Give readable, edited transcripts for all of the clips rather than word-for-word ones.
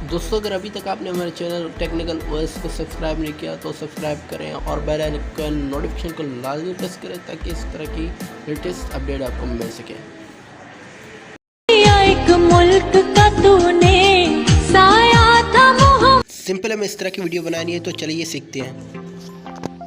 दोस्तों अगर अभी तक आपने हमारे चैनल टेक्निकल वॉइस को सब्सक्राइब नहीं किया तो सब्सक्राइब करें और बेल आइकन नोटिफिकेशन को लाजमी प्रेस करें ताकि इस तरह की लेटेस्ट अपडेट आपको मिल सके। एक मुल्क का तूने साया था सिंपल हमें इस तरह की वीडियो बनानी है तो चलिए सीखते हैं।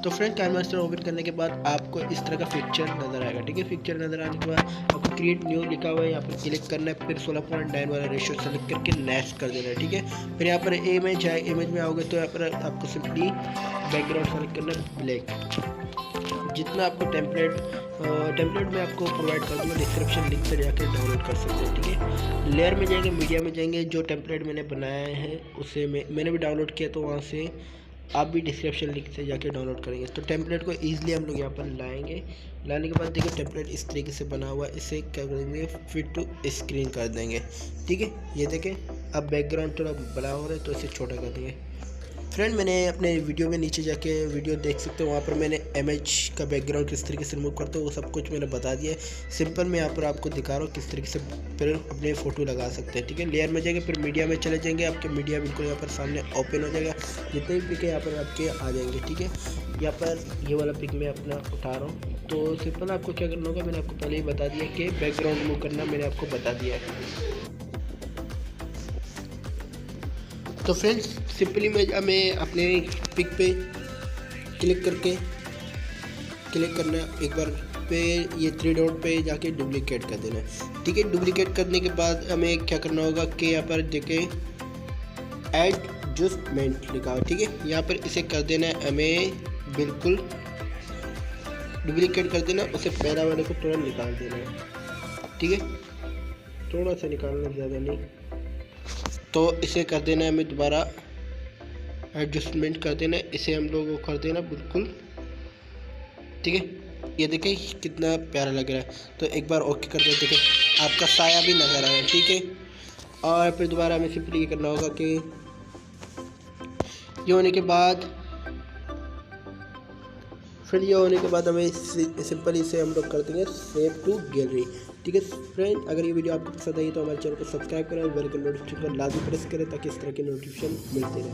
तो फ्रेंड कैनवास ओपन करने के बाद आपको इस तरह का पिक्चर नज़र आएगा। ठीक है, पिक्चर नज़र आने के बाद आपको क्रिएट न्यू लिखा हुआ है, यहाँ पर क्लिक करना है, फिर 16:9 वाला रेशियो सेलेक्ट करके नेक्स्ट कर देना है। ठीक है, फिर यहाँ पर इमेज है, इमेज में आओगे तो यहाँ पर आपको सिंपली बैकग्राउंड सेलेक्ट करना है ब्लैक। जितना आपको टेम्पलेट में आपको प्रोवाइड कर दूँगा, डिस्क्रिप्शन लिंक से जाकर डाउनलोड कर सकते हैं। ठीक है, लेयर में जाएंगे, मीडिया में जाएंगे, जो टेम्पलेट मैंने बनाया है उसे मैंने भी डाउनलोड किया तो वहाँ से आप भी डिस्क्रिप्शन लिंक से जाके डाउनलोड करेंगे। तो टेम्पलेट को ईजिली हम लोग यहाँ पर लाएंगे। लाने के बाद देखिए टेम्पलेट इस तरीके से बना हुआ है, इसे क्या करेंगे फिट टू स्क्रीन कर देंगे। ठीक है, ये देखें अब बैकग्राउंड थोड़ा बड़ा हो रहा है तो इसे छोटा कर देंगे। फ्रेंड मैंने अपने वीडियो में नीचे जाके वीडियो देख सकते हो, वहाँ पर मैंने इमेज का बैकग्राउंड किस तरीके से रिमूव करते हो वो सब कुछ मैंने बता दिया है। सिंपल मैं यहाँ पर आपको दिखा रहा हूँ किस तरीके से फिर अपने फ़ोटो लगा सकते हैं। ठीक है, लेयर में जाएंगे, फिर मीडिया में चले जाएंगे, आपके मीडिया बिल्कुल यहाँ पर सामने ओपन हो जाएगा, जितने भी पिक है यहाँ पर आपके आ जाएंगे। ठीक है, यहाँ पर ये वाला पिक मैं अपना उठा रहा हूँ। तो सिंपल आपको क्या करना होगा, मैंने आपको पहले ही बता दिया कि बैकग्राउंड रिमूव करना मैंने आपको बता दिया है। तो फ्रेंड्स सिंपली में हमें अपने पिक पे क्लिक करना है, एक बार पे ये 3 डॉट पे जाके डुप्लीकेट कर देना है। ठीक है, डुप्लीकेट करने के बाद हमें क्या करना होगा कि यहाँ पर देखें एडजस्टमेंट लिखा हो। ठीक है, यहाँ पर इसे कर देना है, हमें बिल्कुल डुप्लीकेट कर देना, उसे पहला वाले को थोड़ा निकाल देना है। ठीक है, थोड़ा सा निकालना, ज़्यादा नहीं। तो इसे कर देना है हमें दोबारा एडजस्टमेंट कर देना है, इसे हम लोगों को कर देना बिल्कुल। ठीक है, ये देखें कितना प्यारा लग रहा है। तो एक बार ओके कर देते, आपका साया भी नज़र आ रहा है। ठीक है, और फिर दोबारा हमें सिंपली ये करना होगा कि ये होने के बाद हमें सिंपल इसे हम लोग कर देंगे सेव टू गैलरी। ठीक है फ्रेंड, अगर ये वीडियो आपको पसंद आई तो हमारे चैनल को सब्सक्राइब करें और बेल का नोटिफिकेशन लाजमी प्रेस करें ताकि इस तरह की नोटिफिकेशन मिलती रहे।